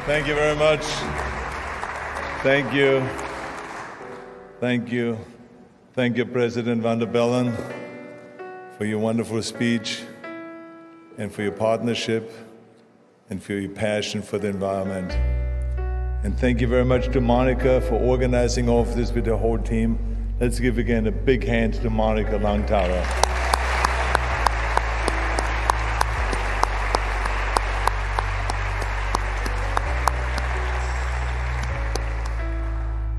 Thank you very much. Thank you. Thank you. Thank you, President van der Bellen, for your wonderful speech and for your partnership and for your passion for the environment. And thank you very much to Monica for organizing all of this with the whole team. Let's give again a big hand to Monica Langtara.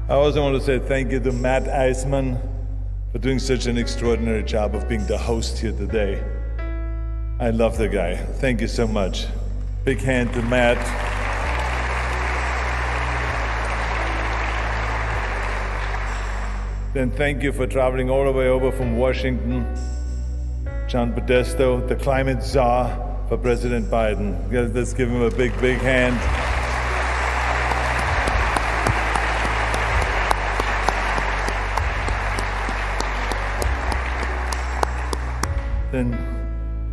I also want to say thank you to Matt Eisman for doing such an extraordinary job of being the host here today. I love the guy. Thank you so much. Big hand to Matt. Then thank you for traveling all the way over from Washington, John Podesto, the climate czar for President Biden. Let's give him a big hand. Then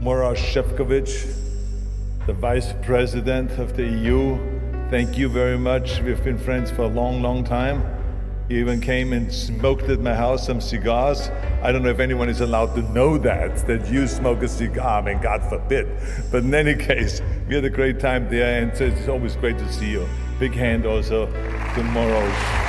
Moraš Šefčovič, the Vice President of the EU. Thank you very much. We've been friends for a long time. You even came and smoked at my house some cigars. I don't know if anyone is allowed to know that you smoke a cigar. I mean, God forbid. But in any case, we had a great time there, and so it's always great to see you. Big hand also to Moraš.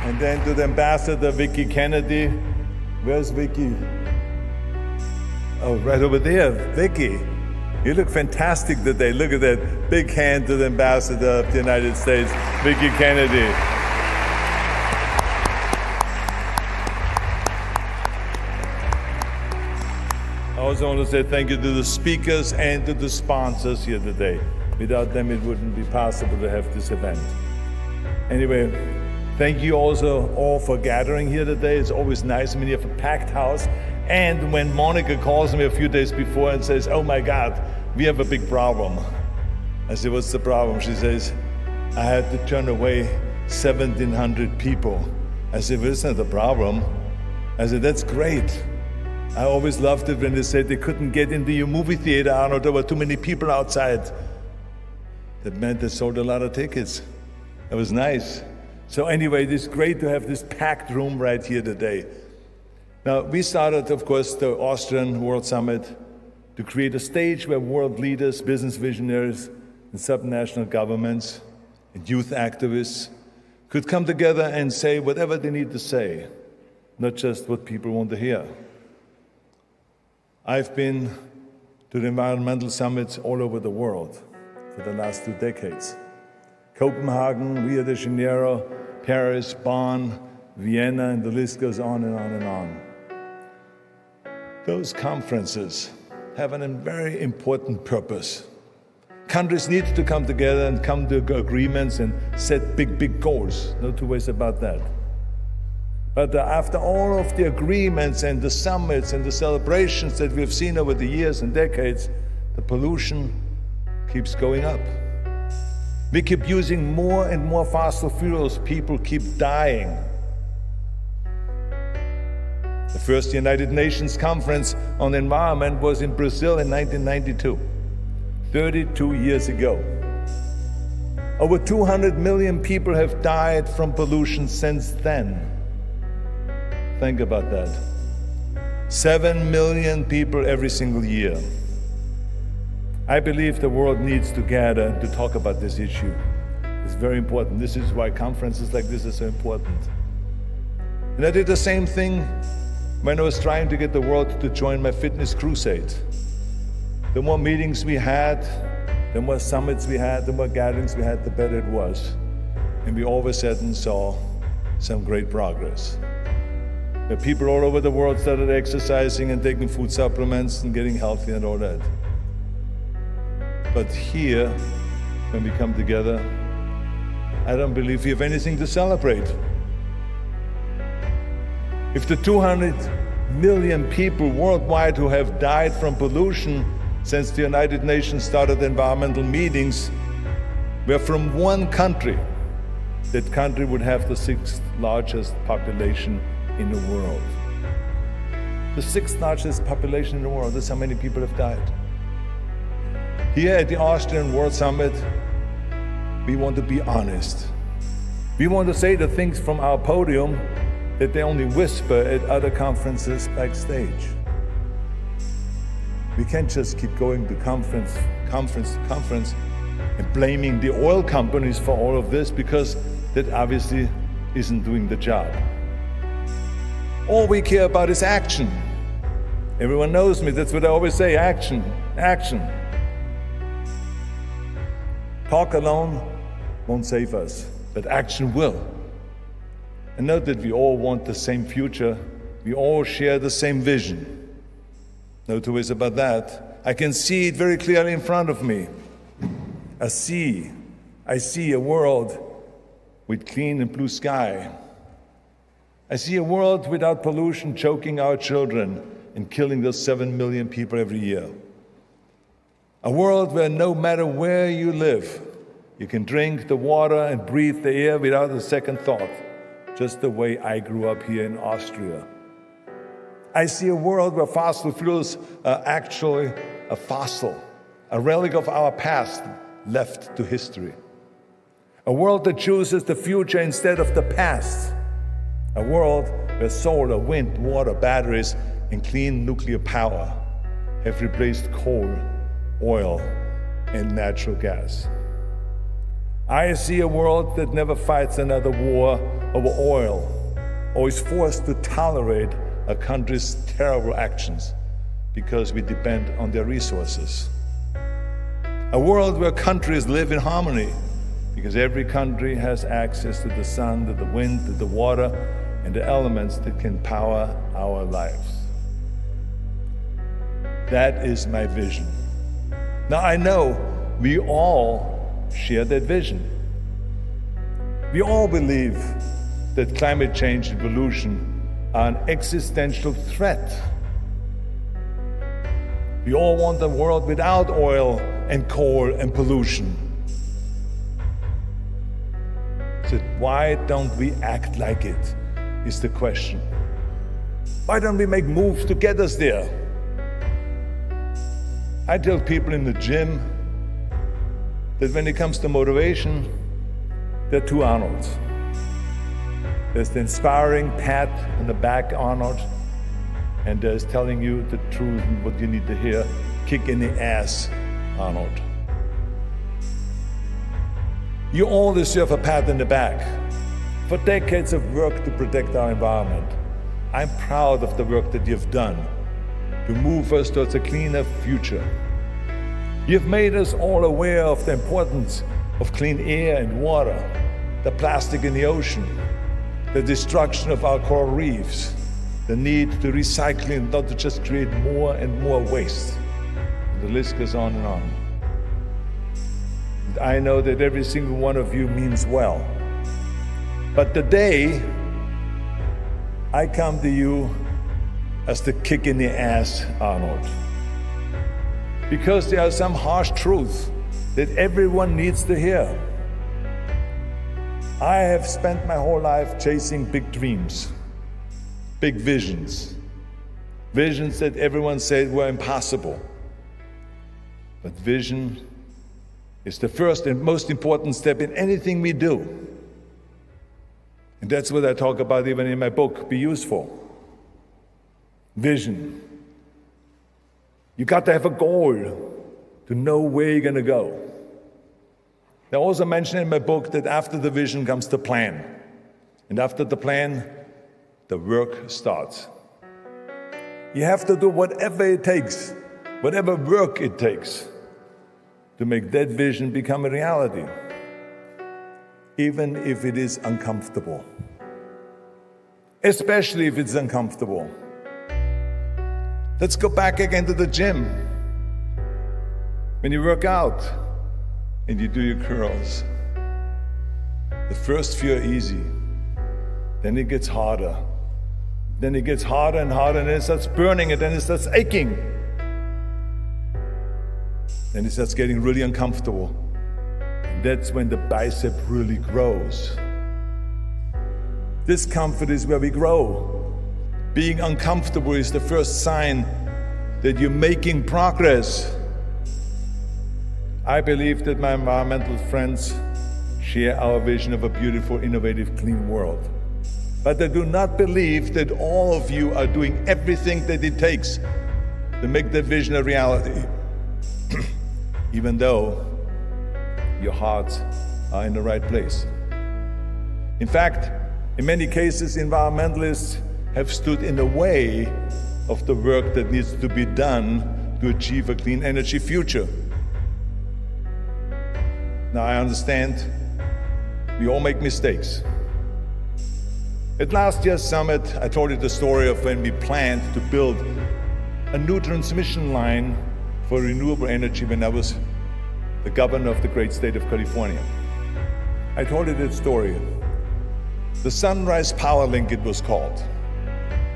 And then to the ambassador, Vicky Kennedy. Where's Vicky? Oh, right over there, Vicky. You look fantastic today. Look at that. Big hand to the ambassador of the United States, Vicky Kennedy. I also want to say thank you to the speakers and to the sponsors here today. Without them, it wouldn't be possible to have this event. Anyway, thank you also all for gathering here today. It's always nice when you have a packed house. And when Monica calls me a few days before and says, oh my God, we have a big problem. I said, what's the problem? She says, I had to turn away 1,700 people. I said, well, that's not the problem. I said, that's great. I always loved it when they said they couldn't get into your movie theater, Arnold, there were too many people outside. That meant they sold a lot of tickets. It was nice. So anyway, it's great to have this packed room right here today. Now, we started, of course, the Austrian World Summit to create a stage where world leaders, business visionaries, and subnational governments, and youth activists could come together and say whatever they need to say, not just what people want to hear. I've been to the environmental summits all over the world for the last 2 decades. Copenhagen, Rio de Janeiro, Paris, Bonn, Vienna, and the list goes on and on and on. Those conferences have a very important purpose. Countries need to come together and come to agreements and set big goals. No two ways about that. But after all of the agreements and the summits and the celebrations that we've seen over the years and decades, the pollution keeps going up. We keep using more and more fossil fuels. People keep dying. The first United Nations Conference on the Environment was in Brazil in 1992, 32 years ago. Over 200 million people have died from pollution since then. Think about that. 7 million people every single year. I believe the world needs to gather to talk about this issue. It's very important. This is why conferences like this are so important. And I did the same thing when I was trying to get the world to join my fitness crusade. The more meetings we had, the more summits we had, the more gatherings we had, the better it was. And we all of a sudden saw some great progress. The people all over the world started exercising and taking food supplements and getting healthy and all that. But here, when we come together, I don't believe we have anything to celebrate. If the 200 million people worldwide who have died from pollution since the United Nations started environmental meetings were from one country, that country would have the 6th largest population in the world. The sixth largest population in the world. That's how many people have died. Here at the Austrian World Summit, we want to be honest. We want to say the things from our podium that they only whisper at other conferences backstage. We can't just keep going to conference to conference and blaming the oil companies for all of this, because that obviously isn't doing the job. All we care about is action. Everyone knows me, that's what I always say, action, action. Talk alone won't save us, but action will. And note that we all want the same future, we all share the same vision. No two ways about that. I can see it very clearly in front of me. I see a world with clean and blue sky. I see a world without pollution choking our children and killing those 7 million people every year. A world where no matter where you live, you can drink the water and breathe the air without a second thought, just the way I grew up here in Austria. I see a world where fossil fuels are actually a fossil, a relic of our past left to history. A world that chooses the future instead of the past. A world where solar, wind, water, batteries, and clean nuclear power have replaced coal, oil, and natural gas. I see a world that never fights another war over oil or is forced to tolerate a country's terrible actions because we depend on their resources. A world where countries live in harmony because every country has access to the sun, to the wind, to the water, and the elements that can power our lives. That is my vision. Now I know we all share that vision. We all believe that climate change and pollution are an existential threat. We all want a world without oil and coal and pollution. So why don't we act like it, is the question. Why don't we make moves to get us there? I tell people in the gym that when it comes to motivation, there are two Arnolds. There's the inspiring pat on the back Arnold, and there's telling you the truth and what you need to hear, kick in the ass Arnold. You all deserve a pat in the back for decades of work to protect our environment. I'm proud of the work that you've done to move us towards a cleaner future. You've made us all aware of the importance of clean air and water, the plastic in the ocean, the destruction of our coral reefs, the need to recycle and not to just create more and more waste. The list goes on and on. And I know that every single one of you means well. But today, I come to you as the kick in the ass Arnold. Because there are some harsh truths that everyone needs to hear. I have spent my whole life chasing big dreams, big visions, visions that everyone said were impossible. But vision is the first and most important step in anything we do. And that's what I talk about even in my book, Be Useful. Vision. You got to have a goal to know where you're going to go. I also mention in my book that after the vision comes the plan. And after the plan, the work starts. You have to do whatever it takes, whatever work it takes, to make that vision become a reality, even if it is uncomfortable. Especially if it's uncomfortable. Let's go back again to the gym. When you work out and you do your curls, the first few are easy, then it gets harder. Then it gets harder and harder, and then it starts burning, and then it starts aching. Then it starts getting really uncomfortable. And that's when the bicep really grows. Discomfort is where we grow. Being uncomfortable is the first sign that you're making progress. I believe that my environmental friends share our vision of a beautiful, innovative, clean world. But I do not believe that all of you are doing everything that it takes to make that vision a reality, even though your hearts are in the right place. In fact, in many cases, environmentalists have stood in the way of the work that needs to be done to achieve a clean energy future. Now, I understand we all make mistakes. At last year's summit, I told you the story of when we planned to build a new transmission line for renewable energy when I was the governor of the great state of California. I told you that story. The Sunrise Power Link, it was called.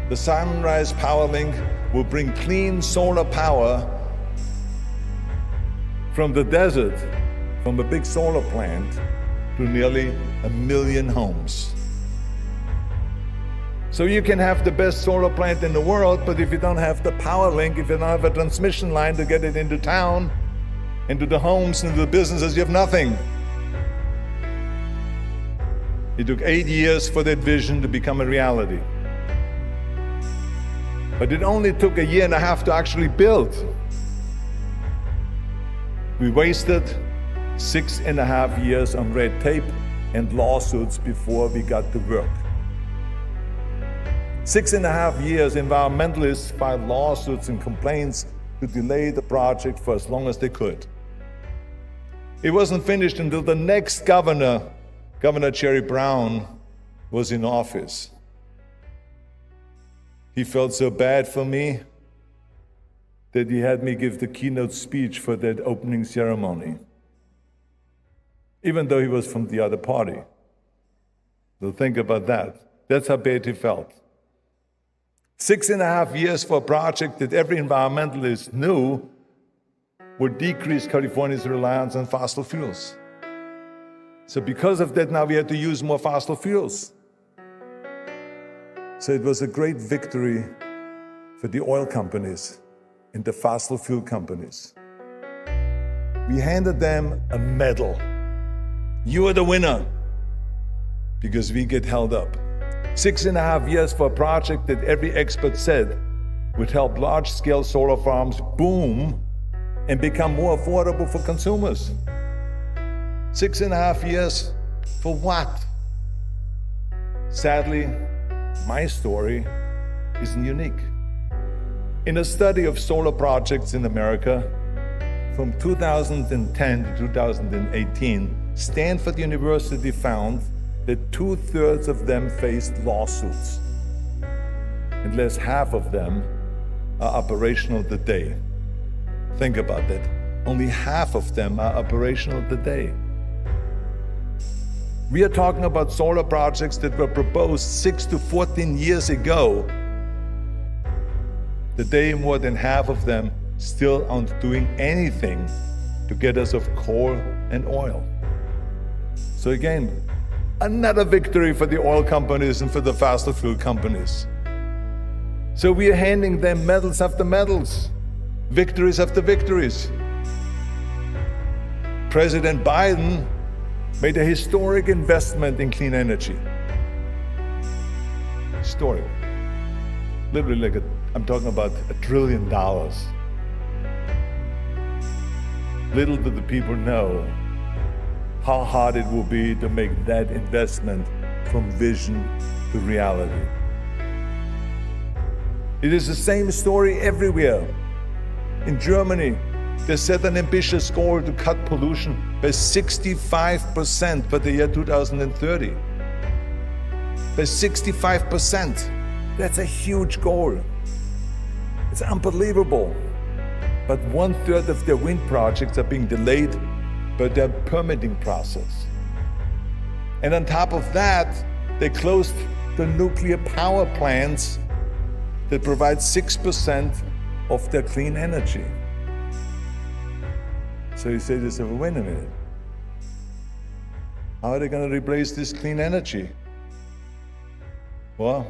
The Sunrise Power Link will bring clean solar power from the desert, from a big solar plant, to nearly 1 million homes. So you can have the best solar plant in the world, but if you don't have the power link, if you don't have a transmission line to get it into town, into the homes, into the businesses, you have nothing. It took 8 years for that vision to become a reality. But it only took 1.5 years to actually build. We wasted 6.5 years on red tape and lawsuits before we got to work. 6.5 years, environmentalists filed lawsuits and complaints to delay the project for as long as they could. It wasn't finished until the next governor, Governor Jerry Brown, was in office. He felt so bad for me that he had me give the keynote speech for that opening ceremony, even though he was from the other party. So think about that. That's how bad he felt. 6.5 years for a project that every environmentalist knew would decrease California's reliance on fossil fuels. So because of that, now we had to use more fossil fuels. So it was a great victory for the oil companies and the fossil fuel companies. We handed them a medal. You are the winner, because we get held up. 6.5 years for a project that every expert said would help large-scale solar farms boom and become more affordable for consumers. 6.5 years for what? Sadly, my story isn't unique. In a study of solar projects in America from 2010 to 2018, Stanford University found that 2/3 of them faced lawsuits, and less half of them are operational today. Think about that. Only half of them are operational today. We are talking about solar projects that were proposed 6 to 14 years ago. Today, more than half of them still aren't doing anything to get us off coal and oil. So again, another victory for the oil companies and for the fossil fuel companies. So we are handing them medals after medals, victories after victories. President Biden made a historic investment in clean energy. Historic. Literally I'm talking about $1 trillion. Little do the people know how hard it will be to make that investment from vision to reality. It is the same story everywhere. In Germany, they set an ambitious goal to cut pollution by 65% by the year 2030. By 65%. That's a huge goal. It's unbelievable. But 1/3 of their wind projects are being delayed by their permitting process. And on top of that, they closed the nuclear power plants that provide 6% of their clean energy. So you say to yourself, well, wait a minute. How are they going to replace this clean energy? Well,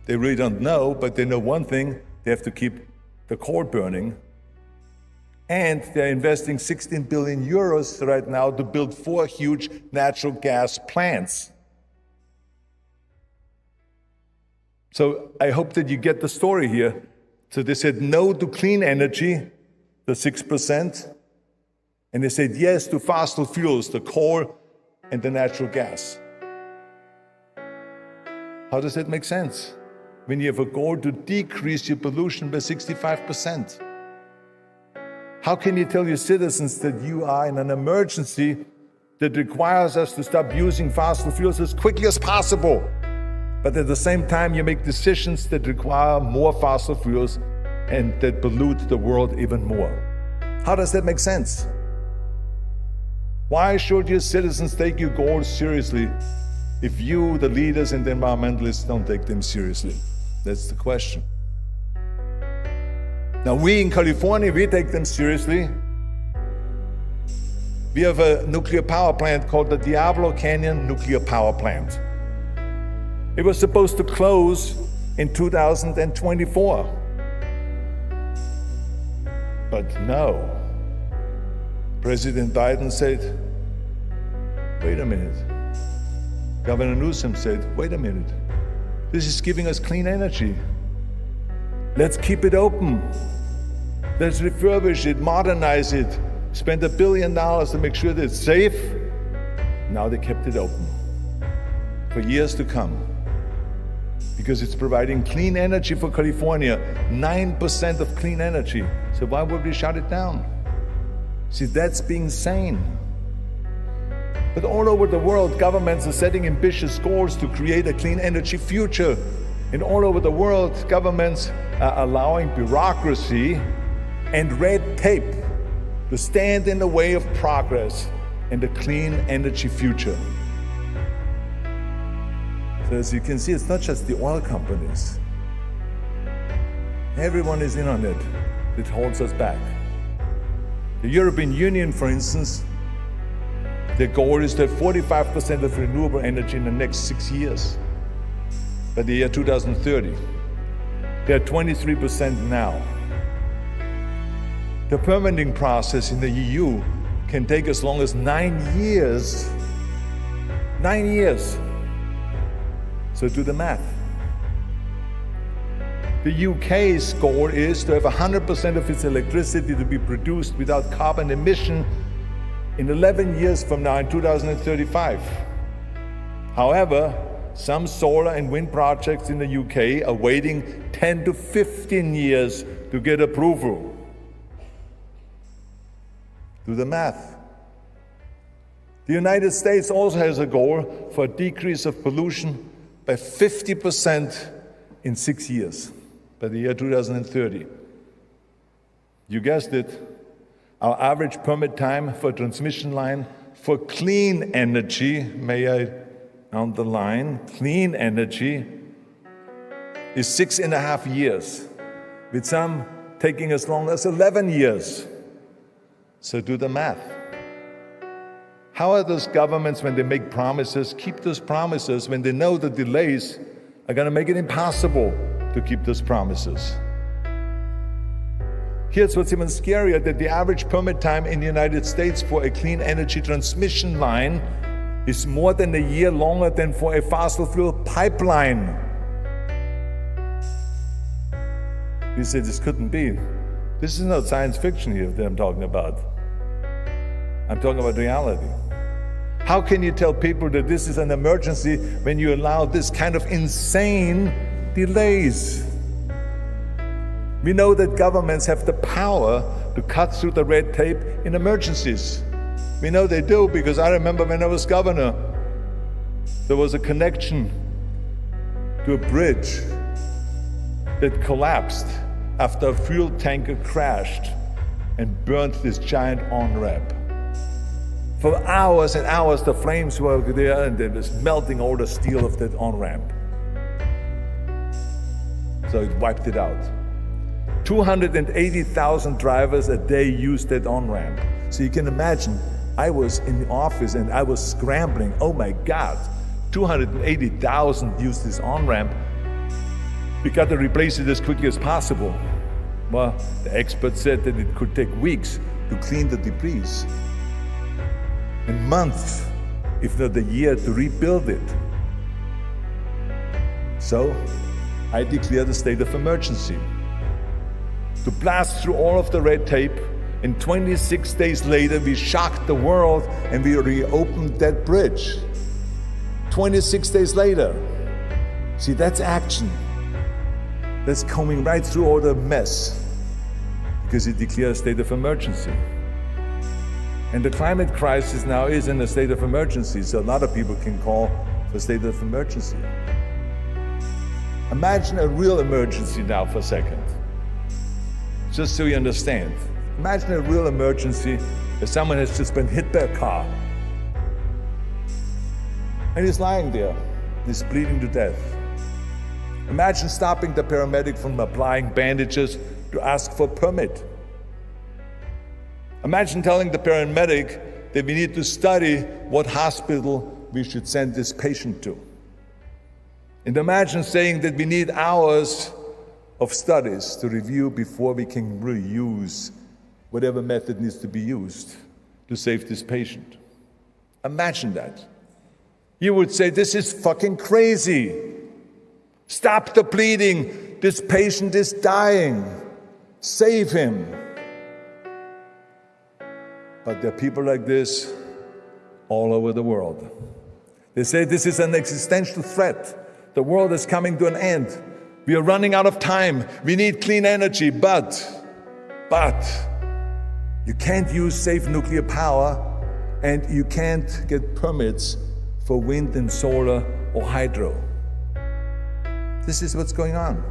They really don't know, but they know one thing: they have to keep the coal burning. And they're investing 16 billion euros right now to build 4 huge natural gas plants. So I hope that you get the story here. So they said no to clean energy, the 6%, and they said yes to fossil fuels, the coal and the natural gas. How does that make sense? When you have a goal to decrease your pollution by 65%. How can you tell your citizens that you are in an emergency that requires us to stop using fossil fuels as quickly as possible, but at the same time you make decisions that require more fossil fuels and that pollute the world even more? How does that make sense? Why should your citizens take your goals seriously if you, the leaders and the environmentalists, don't take them seriously? That's the question. Now, we in California, we take them seriously. We have a nuclear power plant called the Diablo Canyon Nuclear Power Plant. It was supposed to close in 2024. But no. President Biden said, wait a minute. Governor Newsom said, wait a minute. This is giving us clean energy. Let's keep it open. Let's refurbish it, modernize it, spend $1 billion to make sure that it's safe. Now they kept it open for years to come because it's providing clean energy for California, 9% of clean energy. So why would we shut it down? See, that's being sane. But all over the world, governments are setting ambitious goals to create a clean energy future. And all over the world, governments are allowing bureaucracy and red tape to stand in the way of progress and a clean energy future. So as you can see, it's not just the oil companies. Everyone is in on it. It holds us back. The European Union, for instance, their goal is to have 45% of renewable energy in the next 6 years, by the year 2030. They're 23% now. The permitting process in the EU can take as long as 9 years. 9 years. So do the math. The UK's goal is to have 100% of its electricity to be produced without carbon emission in 11 years from now, in 2035. However, some solar and wind projects in the UK are waiting 10 to 15 years to get approval. Do the math. The United States also has a goal for a decrease of pollution by 50% in 6 years, by the year 2030. You guessed it. Our average permit time for a transmission line for clean energy, may I underline, clean energy, is 6.5 years, with some taking as long as 11 years. So do the math. How are those governments, when they make promises, keep those promises when they know the delays are going to make it impossible to keep those promises? Here's what's even scarier, that the average permit time in the United States for a clean energy transmission line is more than a year longer than for a fossil fuel pipeline. You say this couldn't be. This is not science fiction here that I'm talking about. I'm talking about reality. How can you tell people that this is an emergency when you allow this kind of insane delays? We know that governments have the power to cut through the red tape in emergencies. We know they do because I remember when I was governor, there was a connection to a bridge that collapsed after a fuel tanker crashed and burnt this giant on-ramp. For hours and hours, the flames were there and they was melting all the steel of that on-ramp. So it wiped it out. 280,000 drivers a day used that on-ramp. So you can imagine, I was in the office and I was scrambling. Oh my God, 280,000 used this on-ramp. We got to replace it as quickly as possible. Well, the expert said that it could take weeks to clean the debris, and months, if not a year, to rebuild it. So, I declared a state of emergency to blast through all of the red tape, and 26 days later, we shocked the world and we reopened that bridge. 26 days later. See, that's action. That's combing right through all the mess, because it declares a state of emergency. And the climate crisis now is in a state of emergency, so a lot of people can call for a state of emergency. Imagine a real emergency now for a second, just so you understand. Imagine a real emergency that someone has just been hit by a car, and he's lying there, he's bleeding to death. Imagine stopping the paramedic from applying bandages to ask for a permit. Imagine telling the paramedic that we need to study what hospital we should send this patient to. And imagine saying that we need hours of studies to review before we can really use whatever method needs to be used to save this patient. Imagine that. You would say, this is fucking crazy. Stop the bleeding. This patient is dying. Save him. But there are people like this all over the world. They say this is an existential threat. The world is coming to an end. We are running out of time. We need clean energy, but you can't use safe nuclear power, and you can't get permits for wind and solar or hydro. This is what's going on.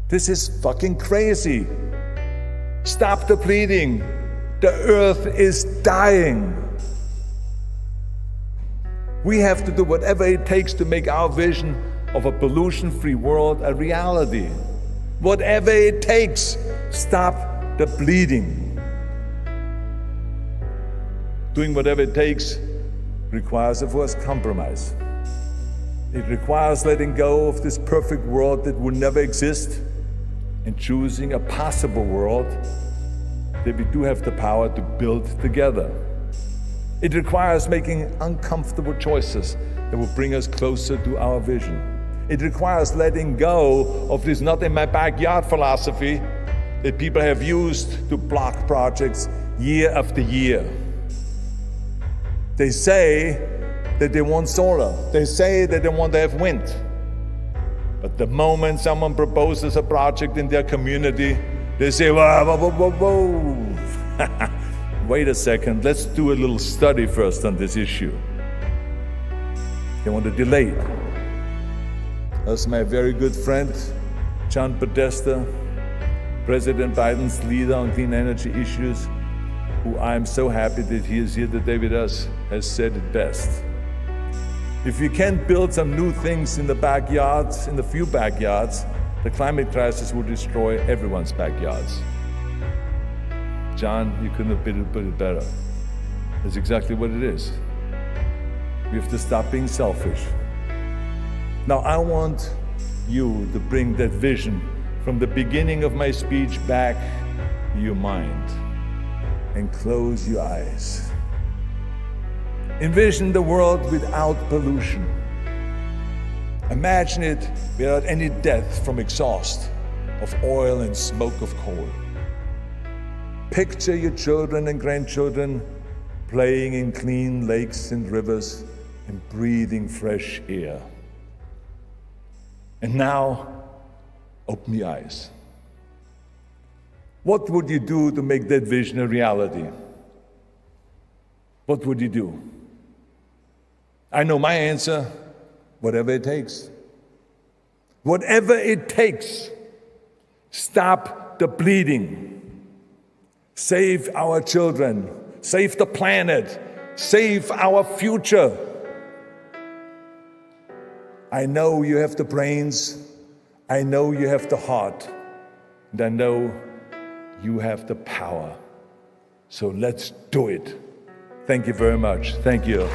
This is fucking crazy. Stop the bleeding. The earth is dying. We have to do whatever it takes to make our vision of a pollution-free world a reality. Whatever it takes, stop the bleeding. Doing whatever it takes requires, of course, compromise. It requires letting go of this perfect world that will never exist and choosing a possible world that we do have the power to build together. It requires making uncomfortable choices that will bring us closer to our vision. It requires letting go of this not in my backyard philosophy that people have used to block projects year after year. They say that they want solar. They say that they want to have wind. But the moment someone proposes a project in their community, they say, whoa. Wait a second, let's do a little study first on this issue. They want to delay it. That's my very good friend, John Podesta, President Biden's leader on clean energy issues, who I'm so happy that he is here today with us, has said it best. If we can't build some new things in the backyards, in the few backyards, the climate crisis will destroy everyone's backyards. John, you couldn't have put it better. That's exactly what it is. We have to stop being selfish. Now, I want you to bring that vision from the beginning of my speech back to your mind and close your eyes. Envision the world without pollution. Imagine it without any death from exhaust of oil and smoke of coal. Picture your children and grandchildren playing in clean lakes and rivers and breathing fresh air. And now, open your eyes. What would you do to make that vision a reality? What would you do? I know my answer: whatever it takes. Whatever it takes. Stop the bleeding. Save our children. Save the planet. Save our future. I know you have the brains. I know you have the heart. And I know you have the power. So let's do it. Thank you very much. Thank you.